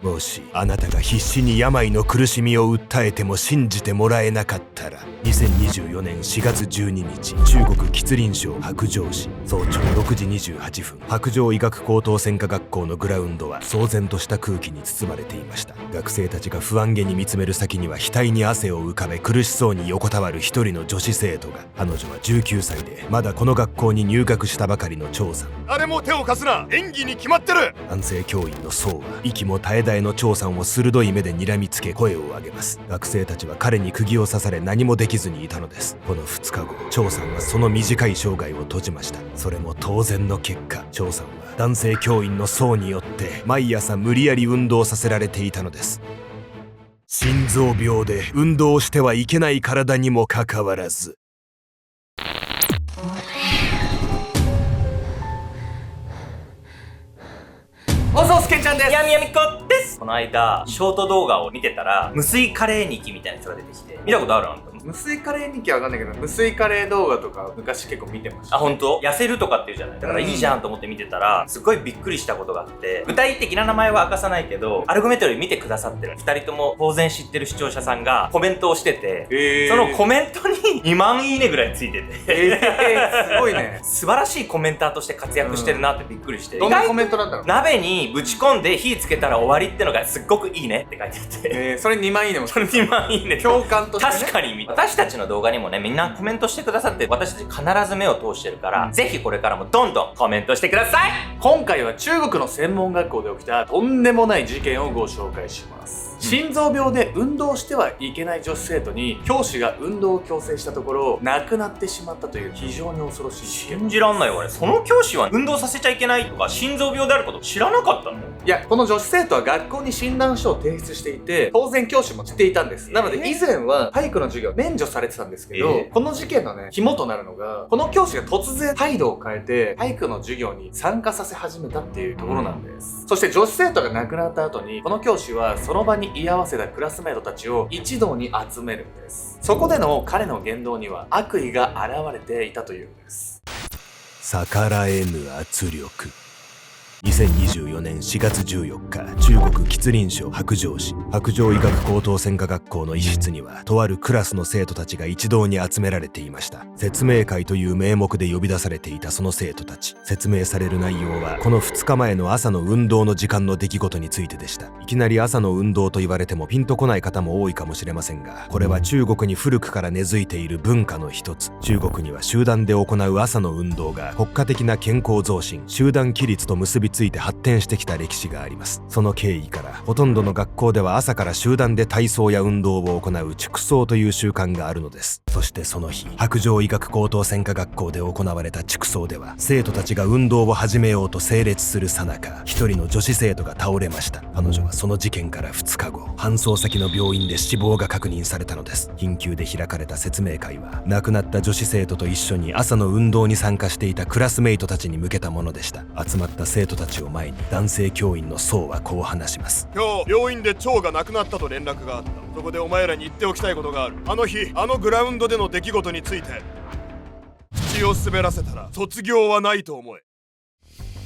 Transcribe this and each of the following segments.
もしあなたが必死に病の苦しみを訴えても信じてもらえなかったら、2024年4月12日、中国吉林省白州市早朝6時28分、白州医学高等専科学校のグラウンドは騒然とした空気に包まれていました。学生たちが不安げに見つめる先には、額に汗を浮かべ苦しそうに横たわる一人の女子生徒が。彼女は19歳で、まだこの学校に入学したばかりの張さん。誰も手を貸すな、演技に決まってる。男性教員の宋は息も絶え絶えの張さんを鋭い目で睨みつけ声を上げます。学生たちは彼に釘を刺され何もできずにいたのです。この2日後、張さんはその短い生涯を閉じました。それも当然の結果、張さんは男性教員の宋によって毎朝無理やり運動させられていたのです。心臓病で運動してはいけない体にもかかわらず。おそすけんちゃんです。やみやみこです。この間ショート動画を見てたら、無水カレー日記みたいな人が出てきて、見たことある？あんた無水カレー日記はわかんないけど、無水カレー動画とか昔結構見てました。あ、本当？痩せるとかっていうじゃない。だからいいじゃんと思って見てたら、すごいびっくりしたことがあって、具体的な名前は明かさないけど、アルゴメトリー見てくださってる2人とも当然知ってる視聴者さんがコメントをしてて、そのコメントに2万いいねぐらいついてて、すごいね。素晴らしいコメンターとして活躍してるなってびっくりして、どんなコメントだったの？鍋にぶち込んで火つけたら終わりってのがすっごくいいねって書いてあって、それ2万いいねもそれ2万いいね共感としてね。確かに私たちの動画にもね、みんなコメントしてくださって、私たち必ず目を通してるから、ぜひこれからもどんどんコメントしてください。今回は中国の専門学校で起きたとんでもない事件をご紹介します。心臓病で運動してはいけない女子生徒に教師が運動を強制したところ亡くなってしまったという非常に恐ろしい事件。信じらんないわね。その教師は運動させちゃいけないとか心臓病であること知らなかったの？いや、この女子生徒は学校に診断書を提出していて、当然教師も知っていたんです。なので以前は体育の授業免除されてたんですけど、この事件のね、肝となるのが、この教師が突然態度を変えて体育の授業に参加させ始めたっていうところなんです。そして女子生徒が亡くなった後に、この教師はその場に居合わせたクラスメートたちを一堂に集めるんです。そこでの彼の言動には悪意が現れていたというんです。逆らえぬ圧力。2024年4月14日、中国吉林省白州市白州医学高等専科学校の一室には、とあるクラスの生徒たちが一堂に集められていました。説明会という名目で呼び出されていたその生徒たち。説明される内容は、この2日前の朝の運動の時間の出来事についてでした。いきなり朝の運動と言われてもピンとこない方も多いかもしれませんが、これは中国に古くから根付いている文化の一つ。中国には集団で行う朝の運動が国家的な健康増進、集団規律と結びついて発展してきた歴史があります。その経緯から、ほとんどの学校では朝から集団で体操や運動を行う畜操という習慣があるのです。そしてその日、白州医学高等専科学校で行われた畜操では、生徒たちが運動を始めようと整列する最中、一人の女子生徒が倒れました。彼女はその事件から2日後、搬送先の病院で死亡が確認されたのです。緊急で開かれた説明会は、亡くなった女子生徒と一緒に朝の運動に参加していたクラスメイトたちに向けたものでした。集まった生徒たちを前に、男性教員の宋はこう話します。今日病院で蝶が亡くなったと連絡があった。そこでお前らに言っておきたいことがある。あの日、あのグラウンドでの出来事について口を滑らせたら卒業はないと思え。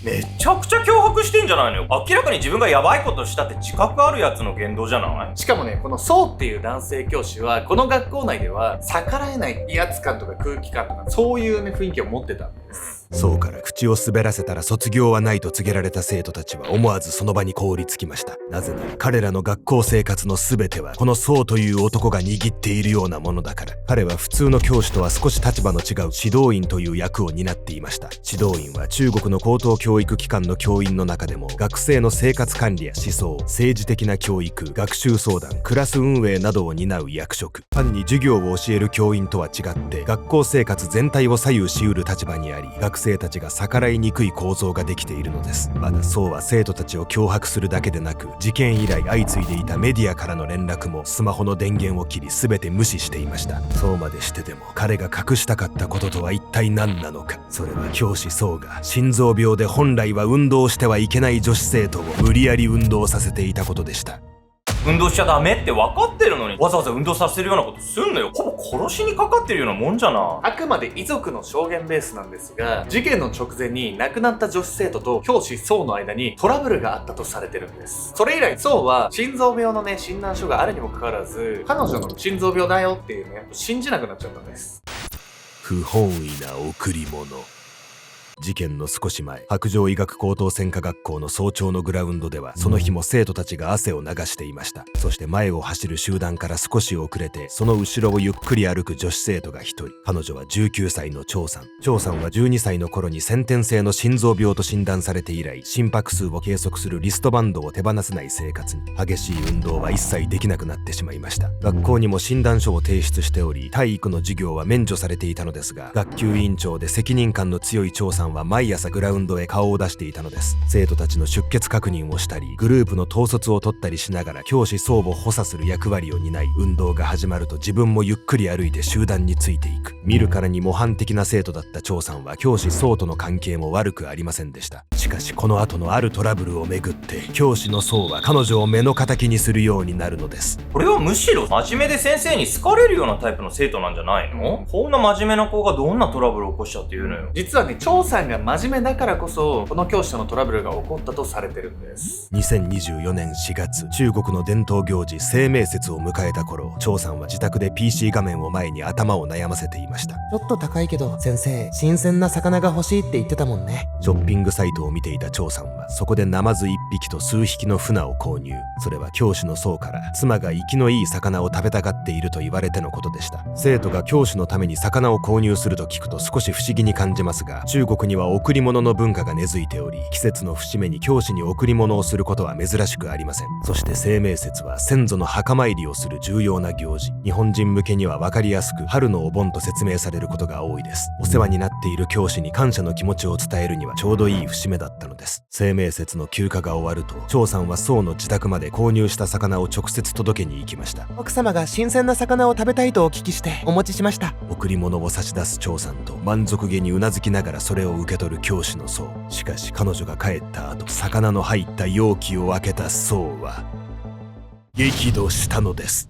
めちゃくちゃ脅迫してんじゃないのよ。明らかに自分がヤバいことしたって自覚あるやつの言動じゃない？しかもね、この宋っていう男性教師は、この学校内では逆らえない威圧感とか空気感とか、そういうね、雰囲気を持ってたんです。宋から口を滑らせたら卒業はないと告げられた生徒たちは思わずその場に凍りつきました。なぜなら彼らの学校生活の全てはこの宋という男が握っているようなものだから。彼は普通の教師とは少し立場の違う指導員という役を担っていました。指導員は中国の高等教育機関の教員の中でも、学生の生活管理や思想、政治的な教育、学習相談、クラス運営などを担う役職。単に授業を教える教員とは違って、学校生活全体を左右しうる立場にあり、学生たちが逆らいにくい構造ができているのです。まだ宋は生徒たちを脅迫するだけでなく、事件以来相次いでいたメディアからの連絡もスマホの電源を切り全て無視していました。そうまでしてでも彼が隠したかったこととは一体何なのか。それは教師宋が心臓病で本来は運動してはいけない女子生徒を無理やり運動させていたことでした。運動しちゃダメって分かってるのにわざわざ運動させるようなことすんのよ。ほぼ殺しにかかってるようなもんじゃな。あくまで遺族の証言ベースなんですが、事件の直前に亡くなった女子生徒と教師ソウの間にトラブルがあったとされてるんです。それ以来ソウは心臓病のね診断書があるにもかかわらず、彼女の心臓病だよっていうね信じなくなっちゃったんです。不本意な贈り物。事件の少し前、白状医学高等専科学校の早朝のグラウンドでは、その日も生徒たちが汗を流していました。そして前を走る集団から少し遅れて、その後ろをゆっくり歩く女子生徒が一人。彼女は19歳の張さん。張さんは12歳の頃に先天性の心臓病と診断されて以来、心拍数を計測するリストバンドを手放せない生活に、激しい運動は一切できなくなってしまいました。学校にも診断書を提出しており、体育の授業は免除されていたのですが、学級委員長で責任感の強い張さんは毎朝グラウンドへ顔を出していたのです。生徒たちの出欠確認をしたり、グループの統率を取ったりしながら教師相を補佐する役割を担い、運動が始まると自分もゆっくり歩いて集団についていく。見るからに模範的な生徒だった張さんは教師相との関係も悪くありませんでした。しかしこの後のあるトラブルをめぐって、教師の相は彼女を目の敵にするようになるのです。これはむしろ真面目で先生に好かれるようなタイプの生徒なんじゃないの？こんな真面目な子がどんなトラブルを起こしちゃって言うのよ。実はね、張さんが真面目だからこそこの教師とのトラブルが起こったとされてるんです。2024年4月、中国の伝統行事清明節を迎えた頃、張さんは自宅で PC 画面を前に頭を悩ませていました。ちょっと高いけど先生、新鮮な魚が欲しいって言ってたもんね。ショッピングサイトを見ていた張さんは、そこでナマズ1匹と数匹のフナを購入。それは教師の僧から妻が生きのいい魚を食べたがっていると言われてのことでした。生徒が教師のために魚を購入すると聞くと少し不思議に感じますが、中国には贈り物の文化が根付いており、季節の節目に教師に贈り物をすることは珍しくありません。そして清明節は先祖の墓参りをする重要な行事。日本人向けには分かりやすく春のお盆と説明されることが多いです。お世話になっている教師に感謝の気持ちを伝えるにはちょうどいい節目だったのです。清明節の休暇が終わると、張さんは宋の自宅まで購入した魚を直接届けに行きました。奥様が新鮮な魚を食べたいとお聞きしてお持ちしました。贈り物を差し出す張さんと満足げにうなずきながらそれを受け取る教師の宋。しかし彼女が帰った後、魚の入った容器を開けた宋は激怒したのです。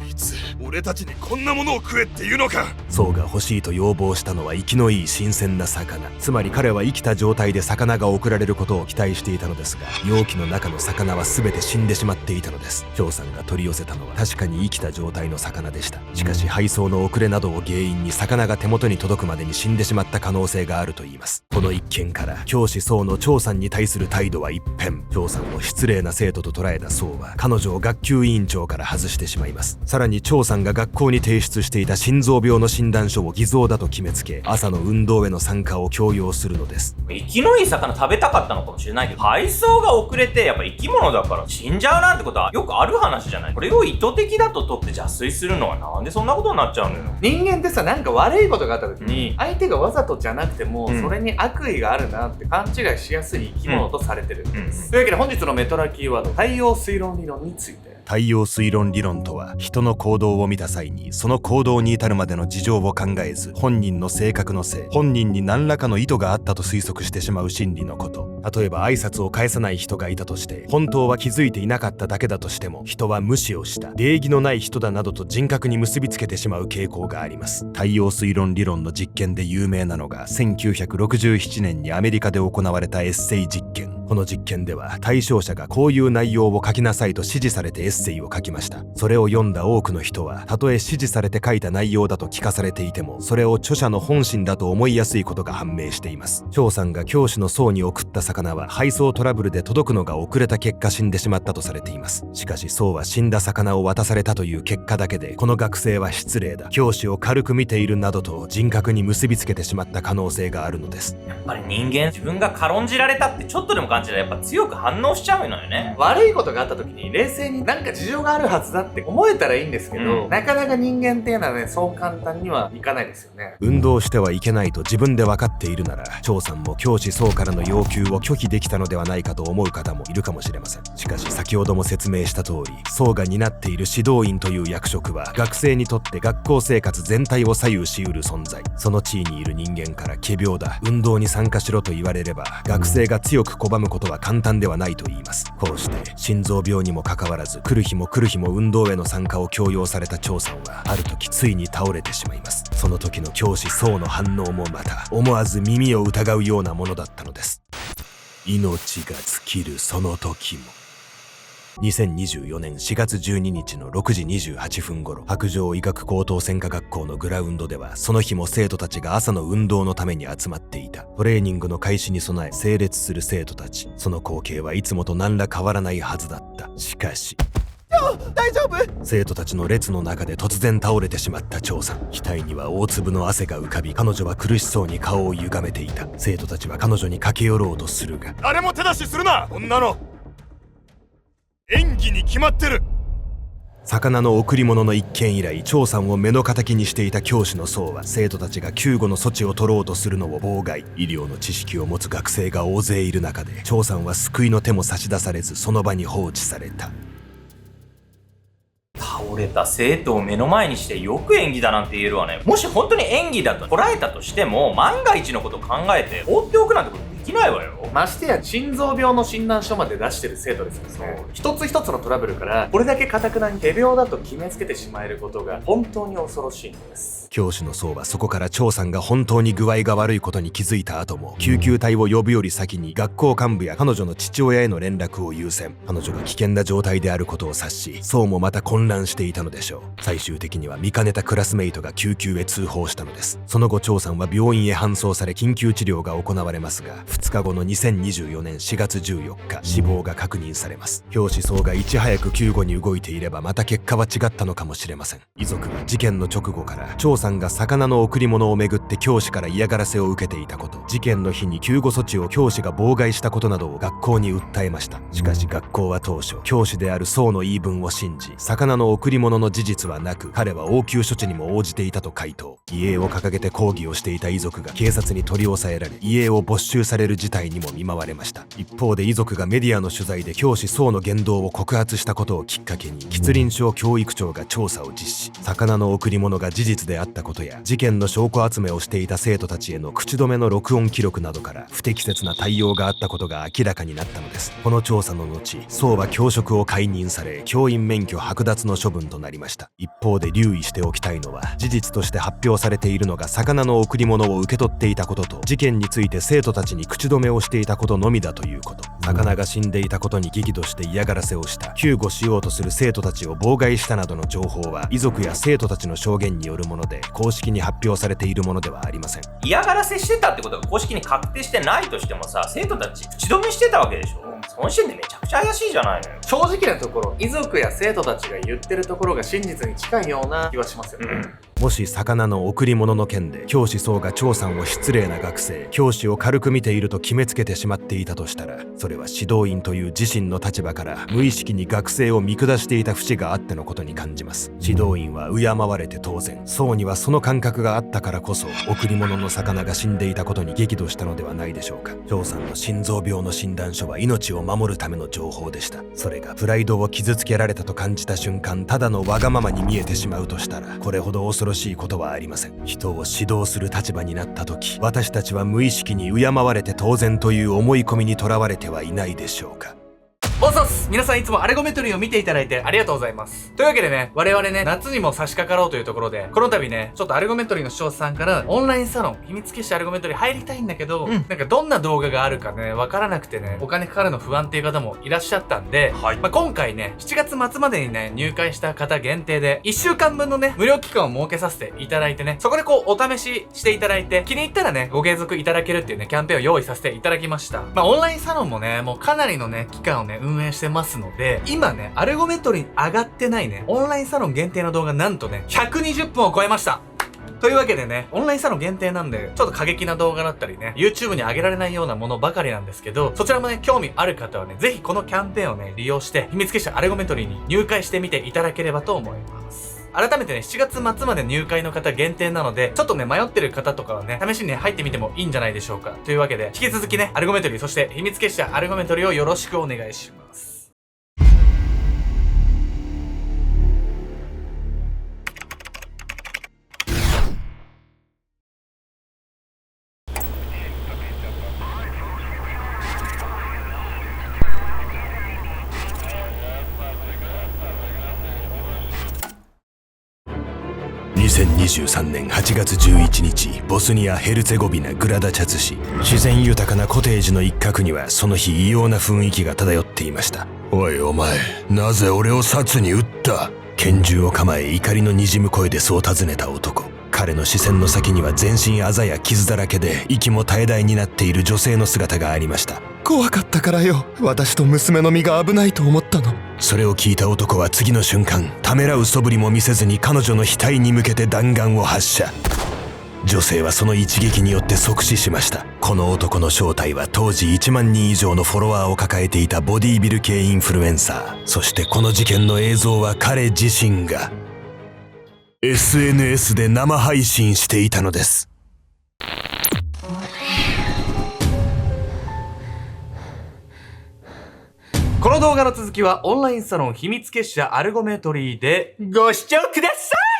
あいつ俺たちにこんなものを食えって言うのか。宋が欲しいと要望したのは生きのいい新鮮な魚。つまり彼は生きた状態で魚が送られることを期待していたのですが、容器の中の魚は全て死んでしまっていたのです。張さんが取り寄せたのは確かに生きた状態の魚でした。しかし配送の遅れなどを原因に魚が手元に届くまでに死んでしまった可能性があるといいます。この一件から教師宋の張さんに対する態度は一変。張さんを失礼な生徒と捉えた宋は彼女を学級委員長から外してしまいます。さらに張さんが学校に提出していた心臓病の診断書を偽造だと決めつけ、朝の運動への参加を強要するのです。生きのいい魚食べたかったのかもしれないけど、配送が遅れてやっぱ生き物だから死んじゃうなんてことはよくある話じゃない。これを意図的だと取って邪推するのはなんでそんなことになっちゃうのよ。人間ってさ、なんか悪いことがあった時に、相手がわざとじゃなくても、それに悪意があるなって勘違いしやすい生き物とされてるんです。というわけで本日のメトラキーワード、太陽推論理論について。太陽推論理論とは、人の行動を見た際にその行動に至るまでの事情を考えず、本人の性格のせい、本人に何らかの意図があったと推測してしまう心理のこと。例えば挨拶を返さない人がいたとして、本当は気づいていなかっただけだとしても、人は無視をした、礼儀のない人だなどと人格に結びつけてしまう傾向があります。太陽推論理論の実験で有名なのが、1967年にアメリカで行われたエッセイ実験。この実験では対象者がこういう内容を書きなさいと指示されてエッセイを書きました。それを読んだ多くの人は、たとえ指示されて書いた内容だと聞かされていても、それを著者の本心だと思いやすいことが判明しています。張さんが教師の宋に送った魚は配送トラブルで届くのが遅れた結果死んでしまったとされています。しかし宋は死んだ魚を渡されたという結果だけで、この学生は失礼だ、教師を軽く見ているなどと人格に結びつけてしまった可能性があるのです。やっぱり人間、自分が軽んじられたってちょっとでも感じたらやっぱ強く反応しちゃうのよね。悪いことがあった時に冷静になんか事情があるはずだって思えたらいいんですけど、なかなか人間っていうのはね、そう簡単にはいかないですよね。運動してはいけないと自分で分かっているなら、張さんも教師宋からの要求を拒否できたのではないかと思う方もいるかもしれません。しかし先ほども説明した通り、宋が担っている指導員という役職は学生にとって学校生活全体を左右しうる存在。その地位にいる人間から仮病だ、運動に参加しろと言われれば、学生が強く拒むことは簡単ではないと言います。こうして心臓病にもかかわらず来る日も来る日も運動への参加を強要された張さんはある時ついに倒れてしまいます。その時の教師宋の反応もまた思わず耳を疑うようなものだったのです。命が尽きるその時も。2024年4月12日の6時28分頃、白杖医学高等専科学校のグラウンドでは、その日も生徒たちが朝の運動のために集まっていた。トレーニングの開始に備え整列する生徒たち。その光景はいつもと何ら変わらないはずだった。しかし、大丈夫？生徒たちの列の中で突然倒れてしまった張さん。額には大粒の汗が浮かび、彼女は苦しそうに顔を歪めていた。生徒たちは彼女に駆け寄ろうとするが、誰も手出しするな、こんなの演技に決まってる。魚の贈り物の一件以来、張さんを目の敵にしていた教師の宋は、生徒たちが救護の措置を取ろうとするのを妨害。医療の知識を持つ学生が大勢いる中で、張さんは救いの手も差し出されず、その場に放置された。倒れた生徒を目の前にしてよく演技だなんて言えるわね。もし本当に演技だと捉えたとしても、万が一のことを考えて放っておくなんてことできないわよ。ましてや心臓病の診断書まで出してる生徒ですからね。一つ一つのトラブルからこれだけ堅くなに手病だと決めつけてしまえることが本当に恐ろしいのです。教師の宋はそこから張さんが本当に具合が悪いことに気づいた後も、救急隊を呼ぶより先に学校幹部や彼女の父親への連絡を優先。彼女が危険な状態であることを察し、宋もまた混乱していたのでしょう。最終的には見かねたクラスメイトが救急へ通報したのです。その後張さんは病院へ搬送され緊急治療が行われますが、2日後の2024年4月14日、死亡が確認されます。教師宋がいち早く救護に動いていればまた結果は違ったのかもしれません。遺族は事件の直後から張さんが魚の贈り物をめぐって教師から嫌がらせを受けていたこと、事件の日に救護措置を教師が妨害したことなどを学校に訴えました。しかし学校は当初、教師である宋の言い分を信じ、魚の贈り物の事実はなく、彼は応急処置にも応じていたと回答。遺影を掲げて抗議をしていた遺族が警察に取り押さえられ、遺影を没収される事態にも見舞われました。一方で遺族がメディアの取材で教師宋の言動を告発したことをきっかけに、吉林省教育庁が調査を実施。魚の贈り物が事実であったことや、事件の証拠集めをしていた生徒たちへの口止めの録音記録などから不適切な対応があったことが明らかになったのです。この調査の後、宋は教職を解任され、教員免許剥奪の処分となりました。一方で留意しておきたいのは、事実として発表されているのが魚の贈り物を受け取っていたことと、事件について生徒たちに口止めをしていたことのみだということ。魚が死んでいたことに激怒して嫌がらせをした、救護しようとする生徒たちを妨害したなどの情報は、遺族や生徒たちの証言によるもので、公式に発表されているものではありません。嫌がらせしてたってことが公式に確定してないとしてもさ、生徒たち口止めしてたわけでしょ。その時点でめちゃくちゃ怪しいじゃないのよ。正直なところ、遺族や生徒たちが言ってるところが真実に近いような気はしますよね。もし魚の贈り物の件で教師宋が張さんを失礼な学生、教師を軽く見ていると決めつけてしまっていたとしたら、それは指導員という自身の立場から無意識に学生を見下していた節があってのことに感じます。指導員は敬われて当然、宋にはその感覚があったからこそ、贈り物の魚が死んでいたことに激怒したのではないでしょうか。張さんの心臓病の診断書は命を守るための情報でした。それがプライドを傷つけられたと感じた瞬間、ただのわがままに見えてしまうとしたら、これほど恐ろしいことはありません。人を指導する立場になった時、私たちは無意識に敬われて当然という思い込みにとらわれてはいないでしょうか。おっさっす。皆さんいつもアレゴメトリーを見ていただいてありがとうございます。というわけでね、我々ね、夏にも差し掛かろうというところで、この度ね、ちょっとアレゴメトリーの視聴者さんから、オンラインサロン、秘密結社アレゴメトリー入りたいんだけど、なんかどんな動画があるかね、わからなくてね、お金かかるの不安っていう方もいらっしゃったんで、今回ね、7月末までにね、入会した方限定で、1週間分のね、無料期間を設けさせていただいてね、そこでこう、お試ししていただいて、気に入ったらね、ご継続いただけるっていうね、キャンペーンを用意させていただきました。オンラインサロンもね、もうかなりのね、期間をね、運営してますので、今ね、アルゴメトリーに上がってないね、オンラインサロン限定の動画なんとね、120分を超えました。というわけでね、オンラインサロン限定なんで、ちょっと過激な動画だったりね、YouTube に上げられないようなものばかりなんですけど、そちらもね、興味ある方はね、ぜひこのキャンペーンをね、利用して、秘密結社アルゴメトリーに入会してみていただければと思います。改めてね、7月末まで入会の方限定なので、ちょっとね、迷ってる方とかはね、試しにね、入ってみてもいいんじゃないでしょうか。というわけで、引き続きね、アルゴメトリー、そして秘密結社アルゴメトリーをよろしくお願いします。2023年8月11日、ボスニア・ヘルツェゴビナ・グラダチャツ市。自然豊かなコテージの一角にはその日異様な雰囲気が漂っていました。おいお前、なぜ俺を殺に撃った？拳銃を構え怒りのにじむ声でそう尋ねた男。彼の視線の先には全身あざや傷だらけで息も絶え絶えになっている女性の姿がありました。怖かったからよ。私と娘の身が危ないと思ったの。それを聞いた男は次の瞬間、ためらう素振りも見せずに彼女の額に向けて弾丸を発射。女性はその一撃によって即死しました。この男の正体は当時1万人以上のフォロワーを抱えていたボディービル系インフルエンサー。そしてこの事件の映像は彼自身が SNS で生配信していたのです。この動画の続きはオンラインサロン秘密結社アルゴメトリーでご視聴ください。